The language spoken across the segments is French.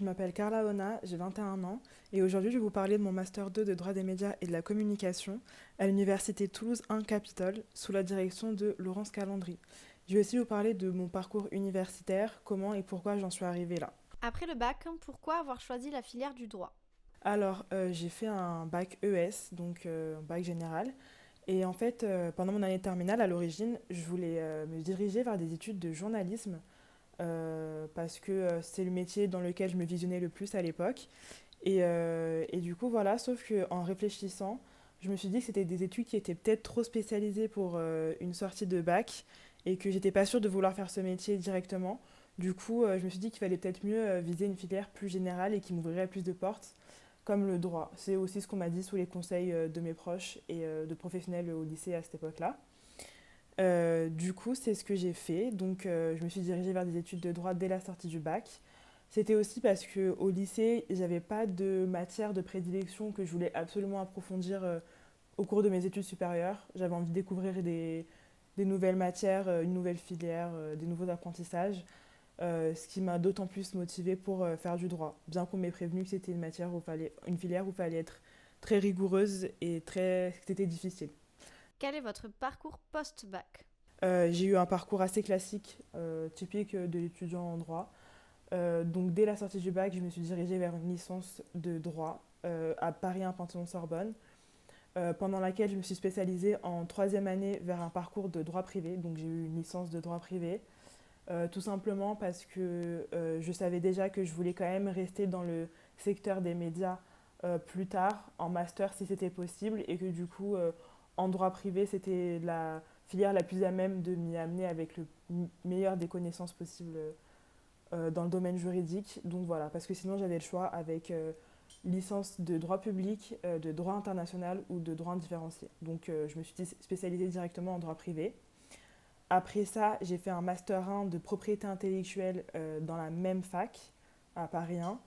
Je m'appelle Carla Ona, j'ai 21 ans et aujourd'hui je vais vous parler de mon Master 2 de droit des médias et de la communication à l'Université Toulouse 1 Capitole sous la direction de Laurence Calandry. Je vais aussi vous parler de mon parcours universitaire, comment et pourquoi j'en suis arrivée là. Après le bac, pourquoi avoir choisi la filière du droit? Alors, j'ai fait un bac ES, donc un bac général. Et en fait, pendant mon année terminale, à l'origine, je voulais me diriger vers des études de journalisme parce que c'est le métier dans lequel je me visionnais le plus à l'époque. Et du coup, voilà, sauf qu'en réfléchissant, je me suis dit que c'était des études qui étaient peut-être trop spécialisées pour une sortie de bac et que j'étais pas sûre de vouloir faire ce métier directement. Du coup, je me suis dit qu'il fallait peut-être mieux viser une filière plus générale et qui m'ouvrirait plus de portes, comme le droit. C'est aussi ce qu'on m'a dit sous les conseils de mes proches et de professionnels au lycée à cette époque-là. Du coup, c'est ce que j'ai fait. Donc, je me suis dirigée vers des études de droit dès la sortie du bac. C'était aussi parce qu'au lycée, j'avais pas de matière de prédilection que je voulais absolument approfondir au cours de mes études supérieures. J'avais envie de découvrir des nouvelles matières, une nouvelle filière, des nouveaux apprentissages, ce qui m'a d'autant plus motivée pour faire du droit. Bien qu'on m'ait prévenu que c'était une filière où il fallait être très rigoureuse et c'était difficile. Quel est votre parcours post-bac? J'ai eu un parcours assez classique, typique de l'étudiant en droit. Donc dès la sortie du bac, je me suis dirigée vers une licence de droit à Paris 1 Panthéon-Sorbonne, pendant laquelle je me suis spécialisée en troisième année vers un parcours de droit privé. Donc j'ai eu une licence de droit privé, tout simplement parce que je savais déjà que je voulais quand même rester dans le secteur des médias plus tard, en master si c'était possible, et que du coup, en droit privé, c'était la filière la plus à même de m'y amener avec le meilleur des connaissances possibles dans le domaine juridique. Donc voilà, parce que sinon j'avais le choix avec licence de droit public, de droit international ou de droit différencié. Donc je me suis spécialisée directement en droit privé. Après ça, j'ai fait un master 1 de propriété intellectuelle dans la même fac à Paris 1.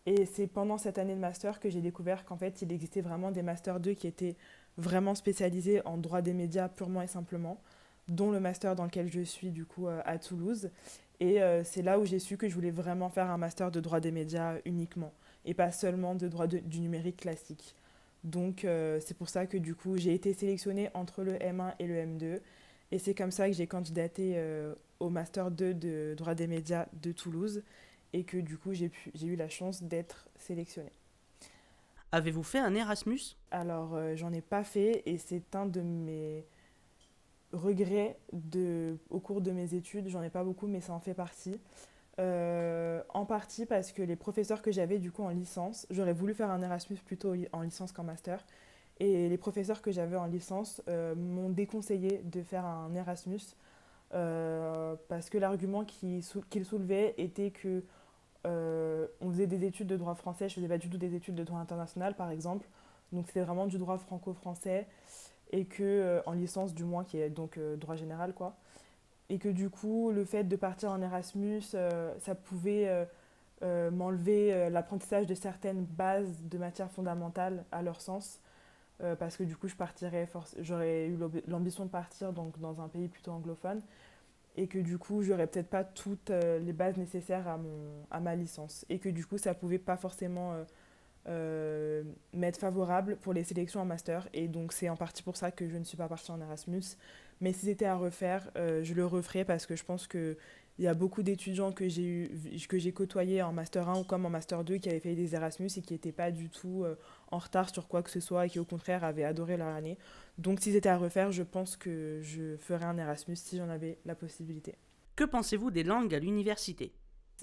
Et c'est pendant cette année de master que j'ai découvert qu'en fait, il existait vraiment des masters 2 qui étaient vraiment spécialisés en droit des médias purement et simplement, dont le master dans lequel je suis du coup à Toulouse. Et c'est là où j'ai su que je voulais vraiment faire un master de droit des médias uniquement, et pas seulement de droit du numérique classique. Donc c'est pour ça que du coup j'ai été sélectionnée entre le M1 et le M2. Et c'est comme ça que j'ai candidaté au master 2 de droit des médias de Toulouse et que du coup j'ai eu la chance d'être sélectionnée. Avez-vous fait un Erasmus? Alors j'en ai pas fait et c'est un de mes regrets au cours de mes études. J'en ai pas beaucoup mais ça en fait partie. En partie parce que les professeurs que j'avais du coup en licence, j'aurais voulu faire un Erasmus plutôt en licence qu'en master. Et les professeurs que j'avais en licence m'ont déconseillé de faire un Erasmus parce que l'argument qu'ils soulevaient était que on faisait des études de droit français, je faisais pas du tout des études de droit international par exemple, donc c'était vraiment du droit franco-français et que en licence du moins qui est donc droit général quoi, et que du coup le fait de partir en Erasmus ça pouvait m'enlever l'apprentissage de certaines bases de matières fondamentales à leur sens parce que du coup j'aurais eu l'ambition de partir donc dans un pays plutôt anglophone et que du coup j'aurais peut-être pas toutes les bases nécessaires à ma licence et que du coup ça pouvait pas forcément m'être favorable pour les sélections en master et donc c'est en partie pour ça que je ne suis pas partie en Erasmus, mais si c'était à refaire je le referais parce que je pense que il y a beaucoup d'étudiants que j'ai côtoyés en master 1 ou comme en master 2 qui avaient fait des Erasmus et qui n'étaient pas du tout en retard sur quoi que ce soit et qui au contraire avaient adoré leur année. Donc si c'était à refaire, je pense que je ferais un Erasmus si j'en avais la possibilité. Que pensez-vous des langues à l'université?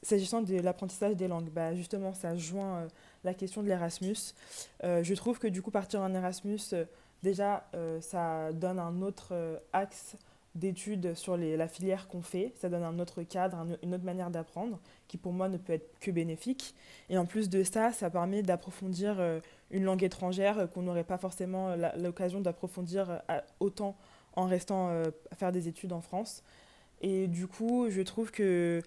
S'agissant de l'apprentissage des langues, bah justement, ça joint la question de l'Erasmus. Je trouve que du coup, partir en Erasmus, déjà, ça donne un autre axe d'études sur la filière qu'on fait. Ça donne un autre cadre, une autre manière d'apprendre, qui pour moi ne peut être que bénéfique. Et en plus de ça, ça permet d'approfondir une langue étrangère qu'on n'aurait pas forcément l'occasion d'approfondir autant en restant à faire des études en France. Et du coup, je trouve que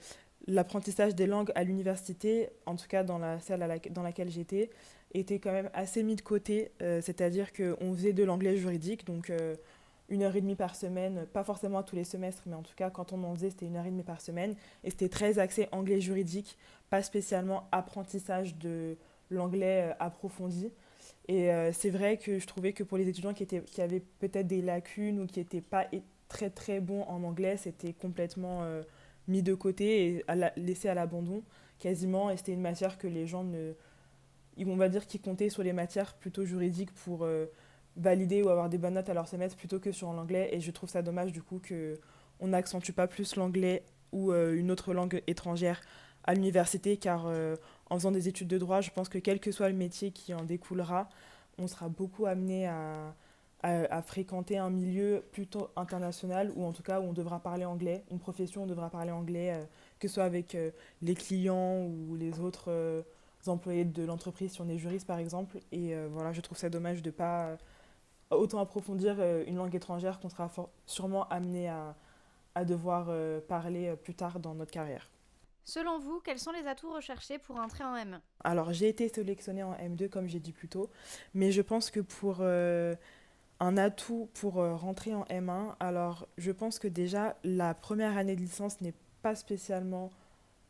l'apprentissage des langues à l'université, en tout cas dans la salle dans laquelle j'étais, était quand même assez mis de côté. C'est-à-dire qu'on faisait de l'anglais juridique, donc 1 heure et demie par semaine, pas forcément à tous les semestres, mais en tout cas quand on en faisait, c'était 1 heure et demie par semaine. Et c'était très axé anglais juridique, pas spécialement apprentissage de l'anglais approfondi. Et c'est vrai que je trouvais que pour les étudiants qui avaient peut-être des lacunes ou qui n'étaient pas très très bons en anglais, c'était complètement mis de côté et laissé à l'abandon quasiment. Et c'était une matière que les gens ne... On va dire qu'ils comptaient sur les matières plutôt juridiques pour valider ou avoir des bonnes notes à leur semestre plutôt que sur l'anglais. Et je trouve ça dommage du coup qu'on n'accentue pas plus l'anglais ou une autre langue étrangère à l'université, car en faisant des études de droit, je pense que quel que soit le métier qui en découlera, on sera beaucoup amené à fréquenter un milieu plutôt international, ou en tout cas où on devra parler anglais, une profession où on devra parler anglais, que ce soit avec les clients ou les autres employés de l'entreprise, si on est juriste par exemple. Et voilà, je trouve ça dommage de ne pas autant approfondir une langue étrangère qu'on sera sûrement amené à devoir parler plus tard dans notre carrière. Selon vous, quels sont les atouts recherchés pour entrer en M1? Alors, j'ai été sélectionnée en M2, comme j'ai dit plus tôt, mais je pense que pour un atout pour rentrer en M1, alors je pense que déjà, la première année de licence n'est pas spécialement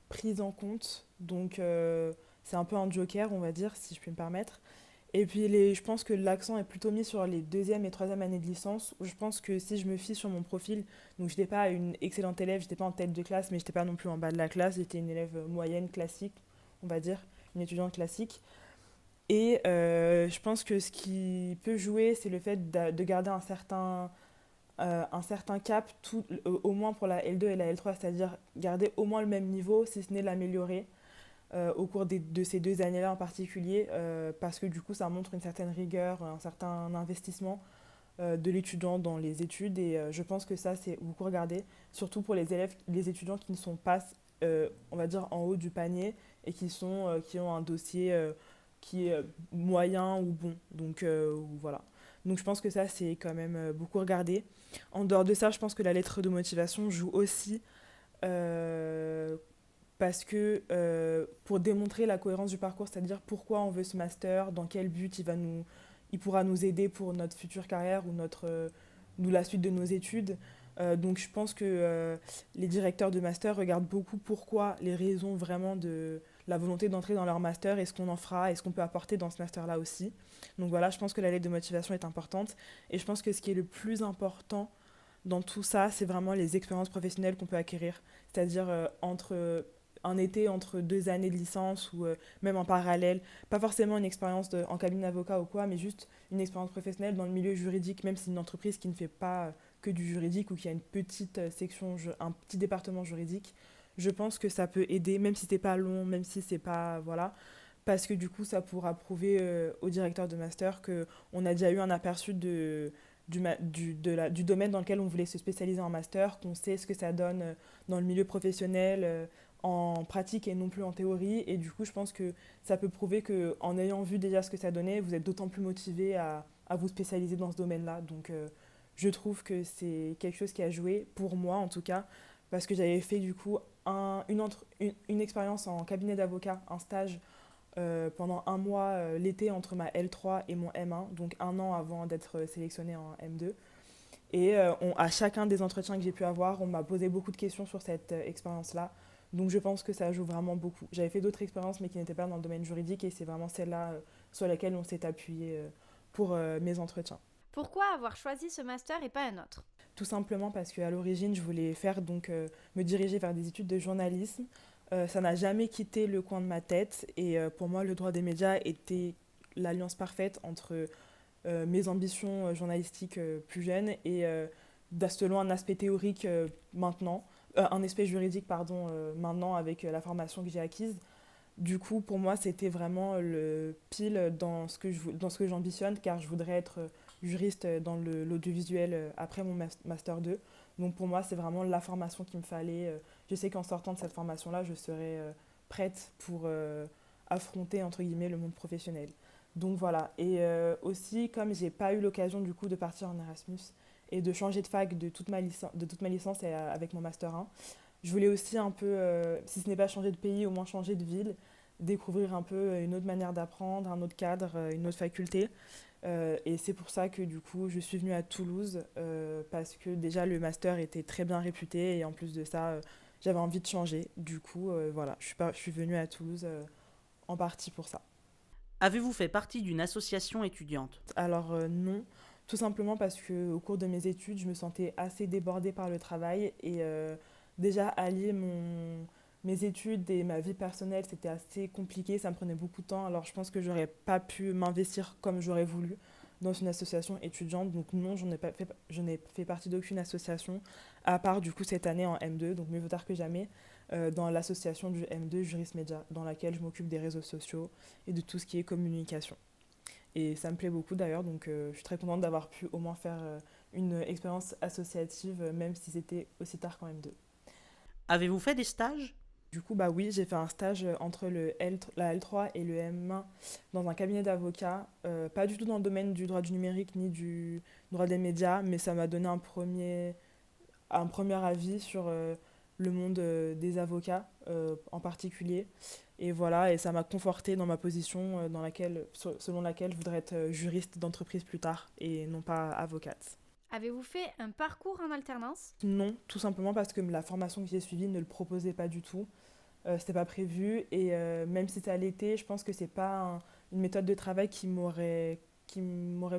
prise en compte, donc c'est un peu un joker, on va dire, si je puis me permettre. Et puis, je pense que l'accent est plutôt mis sur les deuxième et troisième années de licence, où je pense que si je me fie sur mon profil, donc je n'étais pas une excellente élève, je n'étais pas en tête de classe, mais je n'étais pas non plus en bas de la classe, j'étais une élève moyenne, classique, on va dire, une étudiante classique. Et je pense que ce qui peut jouer, c'est le fait de garder un certain cap, au moins pour la L2 et la L3, c'est-à-dire garder au moins le même niveau, si ce n'est l'améliorer au cours de ces 2 années-là en particulier, parce que du coup ça montre une certaine rigueur, un certain investissement de l'étudiant dans les études, et je pense que ça c'est beaucoup regardé, surtout pour les étudiants qui ne sont pas, on va dire, en haut du panier et qui ont un dossier qui est moyen ou bon, donc voilà. Donc je pense que ça c'est quand même beaucoup regardé. En dehors de ça, je pense que la lettre de motivation joue aussi euh, parce que pour démontrer la cohérence du parcours, c'est-à-dire pourquoi on veut ce master, dans quel but il pourra nous aider pour notre future carrière ou la suite de nos études. Donc je pense que les directeurs de master regardent beaucoup pourquoi, les raisons vraiment de la volonté d'entrer dans leur master et ce qu'on en fera et ce qu'on peut apporter dans ce master-là aussi. Donc voilà, je pense que la lettre de motivation est importante, et je pense que ce qui est le plus important dans tout ça, c'est vraiment les expériences professionnelles qu'on peut acquérir. C'est-à-dire un été entre 2 années de licence ou même en parallèle. Pas forcément une expérience en cabinet d'avocat ou quoi, mais juste une expérience professionnelle dans le milieu juridique, même si c'est une entreprise qui ne fait pas que du juridique ou qui a une petite section, un petit département juridique. Je pense que ça peut aider, même si c'est pas long, même si c'est pas... Voilà. Parce que du coup, ça pourra prouver au directeur de master qu'on a déjà eu un aperçu du domaine dans lequel on voulait se spécialiser en master, qu'on sait ce que ça donne dans le milieu professionnel, en pratique et non plus en théorie. Et du coup, je pense que ça peut prouver qu'en ayant vu déjà ce que ça donnait, vous êtes d'autant plus motivé à vous spécialiser dans ce domaine-là. Donc, je trouve que c'est quelque chose qui a joué, pour moi en tout cas, parce que j'avais fait du coup une expérience en cabinet d'avocat, un stage pendant un mois l'été entre ma L3 et mon M1, donc un an avant d'être sélectionnée en M2. Et à chacun des entretiens que j'ai pu avoir, on m'a posé beaucoup de questions sur cette expérience-là. Donc je pense que ça joue vraiment beaucoup. J'avais fait d'autres expériences mais qui n'étaient pas dans le domaine juridique, et c'est vraiment celle-là sur laquelle on s'est appuyé pour mes entretiens. Pourquoi avoir choisi ce master et pas un autre? Tout simplement parce qu'à l'origine, je voulais me diriger vers des études de journalisme. Ça n'a jamais quitté le coin de ma tête, et pour moi, le droit des médias était l'alliance parfaite entre mes ambitions journalistiques plus jeunes et selon un aspect théorique maintenant, un aspect juridique pardon, maintenant avec la formation que j'ai acquise. Du coup, pour moi, c'était vraiment le pile dans dans ce que j'ambitionne, car je voudrais être juriste dans l'audiovisuel après mon master 2. Donc pour moi, c'est vraiment la formation qu'il me fallait. Je sais qu'en sortant de cette formation-là, je serai prête pour affronter, entre guillemets, le monde professionnel. Donc voilà. Et aussi, comme j'ai pas eu l'occasion du coup de partir en Erasmus et de changer de fac de toute ma licence et, avec mon master 1, je voulais aussi un peu, si ce n'est pas changer de pays, au moins changer de ville, découvrir un peu une autre manière d'apprendre, un autre cadre, une autre faculté. Et c'est pour ça que du coup je suis venue à Toulouse, parce que déjà le master était très bien réputé, et en plus de ça j'avais envie de changer. Du coup, voilà, je suis venue à Toulouse en partie pour ça. Avez-vous fait partie d'une association étudiante? Alors non, tout simplement parce que au cours de mes études, je me sentais assez débordée par le travail et déjà allier mes études et ma vie personnelle, c'était assez compliqué, ça me prenait beaucoup de temps. Alors je pense que j'aurais pas pu m'investir comme j'aurais voulu dans une association étudiante. Donc non, je n'ai fait partie d'aucune association, à part du coup cette année en M2, donc mieux vaut tard que jamais, dans l'association du M2 Juris Media, dans laquelle je m'occupe des réseaux sociaux et de tout ce qui est communication. Et ça me plaît beaucoup d'ailleurs, donc je suis très contente d'avoir pu au moins faire une expérience associative, même si c'était aussi tard qu'en M2. Avez-vous fait des stages? Du coup, bah oui, j'ai fait un stage entre la L3 et le M1 dans un cabinet d'avocats, pas du tout dans le domaine du droit du numérique ni du droit des médias, mais ça m'a donné un premier avis sur le monde des avocats en particulier. Et voilà, et ça m'a conforté dans ma position selon laquelle je voudrais être juriste d'entreprise plus tard et non pas avocate. Avez-vous fait un parcours en alternance? Non, tout simplement parce que la formation que j'ai suivie ne le proposait pas du tout. C'était pas prévu et même si ça l'était, je pense que c'est pas une méthode de travail qui m'aurait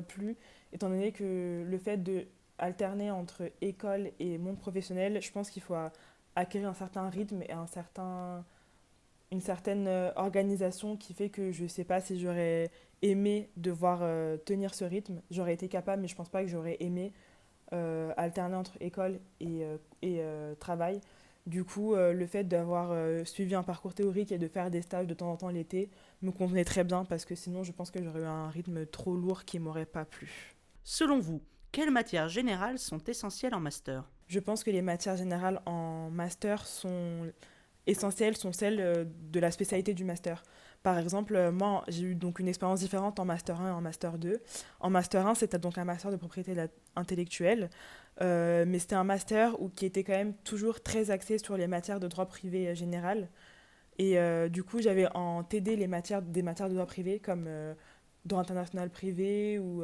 plu, étant donné que le fait de alterner entre école et monde professionnel, je pense qu'il faut acquérir un certain rythme et une certaine organisation qui fait que je sais pas si j'aurais aimé devoir tenir ce rythme. J'aurais été capable, mais je pense pas que j'aurais aimé alterner entre école et travail. Du coup, le fait d'avoir suivi un parcours théorique et de faire des stages de temps en temps l'été me convenait très bien parce que sinon je pense que j'aurais eu un rythme trop lourd qui m'aurait pas plu. Selon vous, quelles matières générales sont essentielles en master? Je pense que les matières générales en master sont essentielles, sont celles de la spécialité du master. Par exemple, moi, j'ai eu donc une expérience différente en master 1 et en master 2. En master 1, c'était donc un master de propriété intellectuelle, mais c'était un master qui était quand même toujours très axé sur les matières de droit privé général. Et du coup, j'avais en TD des matières de droit privé comme droit international privé ou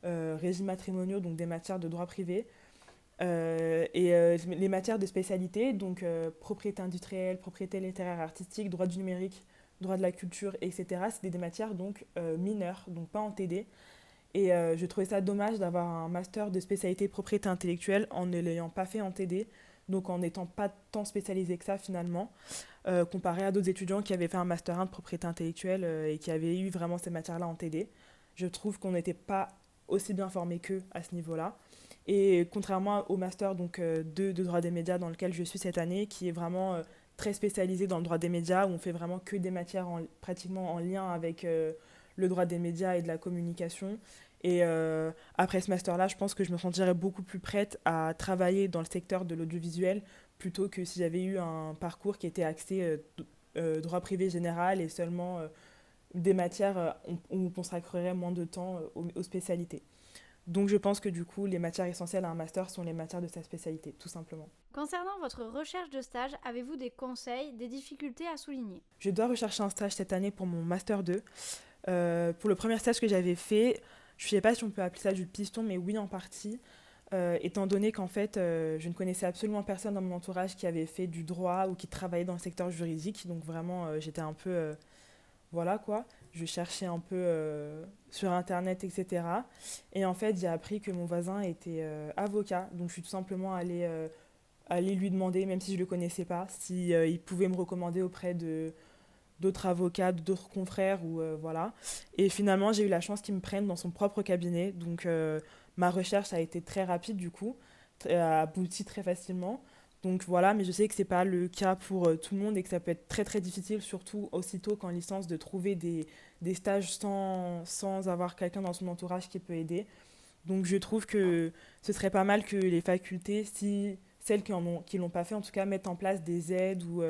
régime matrimoniaux, donc des matières de droit privé. Les matières de spécialité, donc propriété industrielle, propriété littéraire artistique, droit du numérique, droit de la culture, etc. C'était des matières donc mineures, donc pas en TD. Et je trouvais ça dommage d'avoir un master de spécialité propriété intellectuelle en ne l'ayant pas fait en TD, donc en n'étant pas tant spécialisé que ça finalement, comparé à d'autres étudiants qui avaient fait un master 1 de propriété intellectuelle et qui avaient eu vraiment ces matières-là en TD. Je trouve qu'on n'était pas aussi bien formés qu'eux à ce niveau-là. Et contrairement au master donc, 2 de droit des médias dans lequel je suis cette année, qui est vraiment très spécialisé dans le droit des médias, où on fait vraiment que des matières pratiquement en lien avec le droit des médias et de la communication. Et après ce master-là, je pense que je me sentirais beaucoup plus prête à travailler dans le secteur de l'audiovisuel plutôt que si j'avais eu un parcours qui était axé droit privé général et seulement des matières où on consacrerait moins de temps aux spécialités. Donc je pense que du coup, les matières essentielles à un master sont les matières de sa spécialité, tout simplement. Concernant votre recherche de stage, avez-vous des conseils, des difficultés à souligner? Je dois rechercher un stage cette année pour mon master 2. Pour le premier stage que j'avais fait, je ne sais pas si on peut appeler ça du piston, mais oui en partie, étant donné qu'en fait, je ne connaissais absolument personne dans mon entourage qui avait fait du droit ou qui travaillait dans le secteur juridique. Donc vraiment, j'étais un peu voilà quoi, je cherchais un peu sur internet, etc. Et en fait, j'ai appris que mon voisin était avocat, donc je suis tout simplement allée lui demander, même si je ne le connaissais pas, si il pouvait me recommander auprès de d'autres avocats, d'autres confrères, ou voilà. Et finalement, j'ai eu la chance qu'il me prenne dans son propre cabinet, donc ma recherche a été très rapide du coup, a abouti très facilement. Donc voilà, mais je sais que c'est pas le cas pour tout le monde et que ça peut être très très difficile, surtout aussitôt qu'en licence, de trouver des stages sans avoir quelqu'un dans son entourage qui peut aider. Donc je trouve que ce serait pas mal que les facultés, si celles qui l'ont pas fait en tout cas, mettent en place des aides ou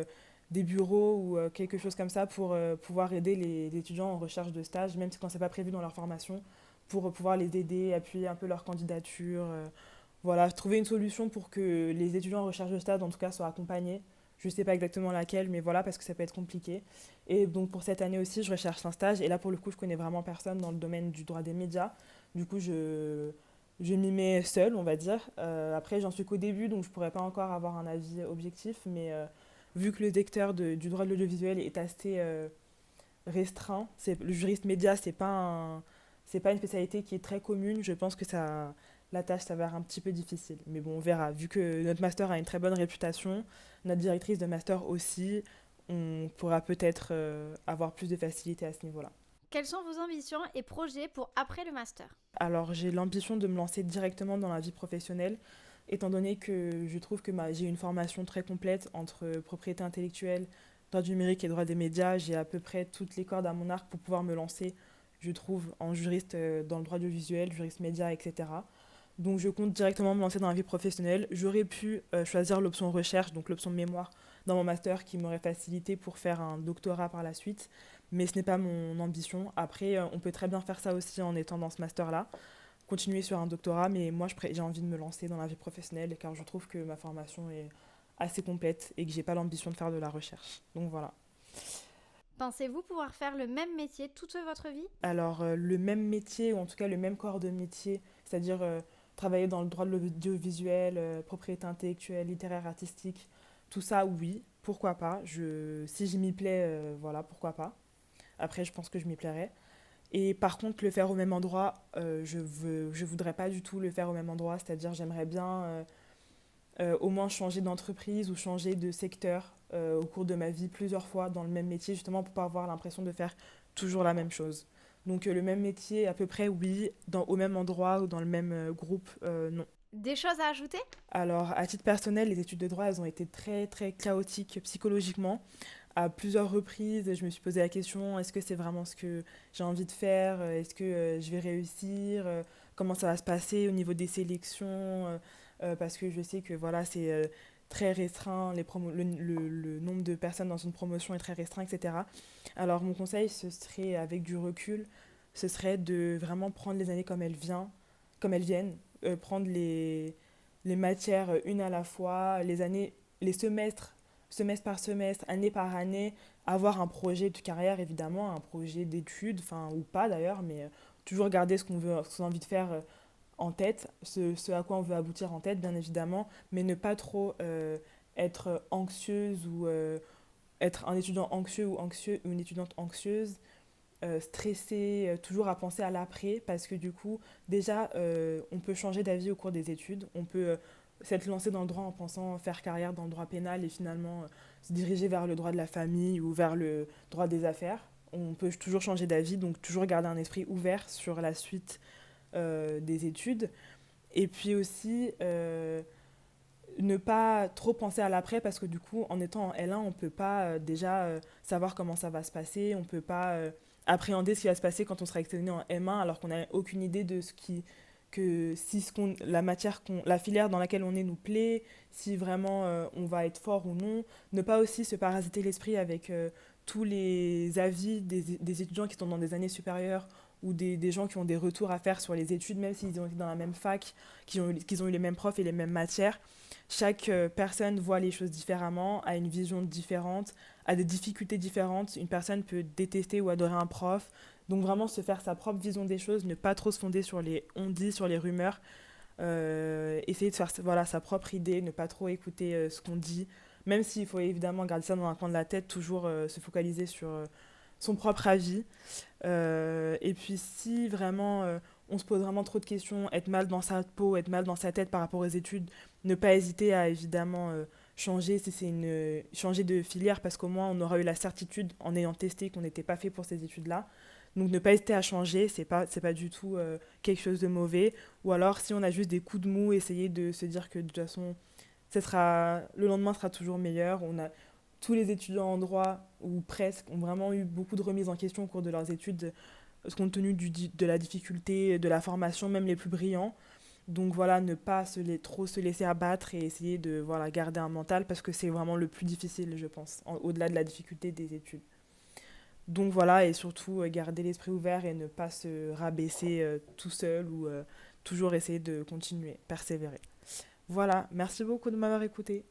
des bureaux ou quelque chose comme ça pour pouvoir aider les étudiants en recherche de stage, même si quand c'est pas prévu dans leur formation, pour pouvoir les aider, appuyer un peu leur candidature. Voilà, trouver une solution pour que les étudiants en recherche de stage, en tout cas, soient accompagnés. Je ne sais pas exactement laquelle, mais voilà, parce que ça peut être compliqué. Et donc, pour cette année aussi, je recherche un stage. Et là, pour le coup, je connais vraiment personne dans le domaine du droit des médias. Du coup, je m'y mets seule, on va dire. Après, j'en suis qu'au début, donc je pourrais pas encore avoir un avis objectif, mais vu que le secteur du droit de l'audiovisuel est assez restreint, le juriste média, c'est pas une spécialité qui est très commune, je pense que la tâche s'avère un petit peu difficile. Mais bon, on verra. Vu que notre master a une très bonne réputation, notre directrice de master aussi, on pourra peut-être avoir plus de facilité à ce niveau-là. Quelles sont vos ambitions et projets pour après le master? Alors, j'ai l'ambition de me lancer directement dans la vie professionnelle, étant donné que je trouve que j'ai une formation très complète entre propriété intellectuelle, droit du numérique et droit des médias. J'ai à peu près toutes les cordes à mon arc pour pouvoir me lancer, je trouve, en juriste dans le droit audiovisuel, juriste média, etc. Donc, je compte directement me lancer dans la vie professionnelle. J'aurais pu choisir l'option recherche, donc l'option mémoire, dans mon master qui m'aurait facilité pour faire un doctorat par la suite. Mais ce n'est pas mon ambition. Après, on peut très bien faire ça aussi en étant dans ce master-là, continuer sur un doctorat, mais moi j'ai envie de me lancer dans la vie professionnelle car je trouve que ma formation est assez complète et que j'ai pas l'ambition de faire de la recherche. Donc voilà. Pensez-vous pouvoir faire le même métier toute votre vie? Alors le même métier, ou en tout cas le même corps de métier, c'est-à-dire travailler dans le droit de l'audiovisuel, propriété intellectuelle, littéraire, artistique, tout ça, oui, pourquoi pas. Si je m'y plais, voilà, pourquoi pas. Après, je pense que je m'y plairais. Et par contre, le faire au même endroit, je voudrais pas du tout le faire au même endroit. C'est-à-dire, j'aimerais bien au moins changer d'entreprise ou changer de secteur au cours de ma vie plusieurs fois dans le même métier, justement pour pas avoir l'impression de faire toujours la même chose. Donc le même métier, à peu près, oui, au même endroit ou dans le même groupe, non. Des choses à ajouter? Alors, à titre personnel, les études de droit, elles ont été très, très chaotiques psychologiquement. À plusieurs reprises, je me suis posé la question, est-ce que c'est vraiment ce que j'ai envie de faire? Est-ce que je vais réussir? Comment ça va se passer au niveau des sélections? Parce que je sais que voilà, c'est très restreint, le nombre de personnes dans une promotion est très restreint, etc. Alors, mon conseil, ce serait, avec du recul, ce serait de vraiment prendre les années comme elles viennent, prendre les matières une à la fois, les semestre par semestre, année par année, avoir un projet de carrière évidemment, un projet d'études, enfin ou pas d'ailleurs, mais toujours garder ce qu'on a envie de faire en tête, ce à quoi on veut aboutir en tête bien évidemment, mais ne pas trop être anxieuse ou être un étudiant anxieux ou une étudiante anxieuse, stressée, toujours à penser à l'après, parce que du coup, déjà, on peut changer d'avis au cours des études, on peut s'être lancé dans le droit en pensant faire carrière dans le droit pénal et finalement se diriger vers le droit de la famille ou vers le droit des affaires. On peut toujours changer d'avis, donc toujours garder un esprit ouvert sur la suite des études. Et puis aussi, ne pas trop penser à l'après parce que du coup, en étant en L1, on ne peut pas déjà savoir comment ça va se passer, on ne peut pas appréhender ce qui va se passer quand on sera examiné en M1 alors qu'on n'a aucune idée de si la filière dans laquelle on est nous plaît, si vraiment on va être fort ou non. Ne pas aussi se parasiter l'esprit avec tous les avis des étudiants qui sont dans des années supérieures ou des gens qui ont des retours à faire sur les études, même s'ils ont été dans la même fac, qu'ils ont eu les mêmes profs et les mêmes matières. Chaque personne voit les choses différemment, a une vision différente, a des difficultés différentes. Une personne peut détester ou adorer un prof. Donc vraiment se faire sa propre vision des choses, ne pas trop se fonder sur les on-dit, sur les rumeurs. Essayer de faire voilà, sa propre idée, ne pas trop écouter ce qu'on dit. Même s'il faut évidemment garder ça dans un coin de la tête, toujours se focaliser sur son propre avis. Et puis si vraiment on se pose vraiment trop de questions, être mal dans sa peau, être mal dans sa tête par rapport aux études, ne pas hésiter à évidemment changer si changer de filière parce qu'au moins on aura eu la certitude en ayant testé qu'on n'était pas fait pour ces études-là. Donc ne pas hésiter à changer, c'est pas du tout quelque chose de mauvais. Ou alors si on a juste des coups de mou, essayer de se dire que de toute façon le lendemain sera toujours meilleur. Tous les étudiants en droit, ou presque, ont vraiment eu beaucoup de remises en question au cours de leurs études, compte tenu de la difficulté, de la formation, même les plus brillants. Donc voilà, ne pas trop se laisser abattre et essayer de voilà, garder un mental parce que c'est vraiment le plus difficile, je pense, au-delà de la difficulté des études. Donc voilà, et surtout garder l'esprit ouvert et ne pas se rabaisser tout seul ou toujours essayer de continuer, persévérer. Voilà, merci beaucoup de m'avoir écouté.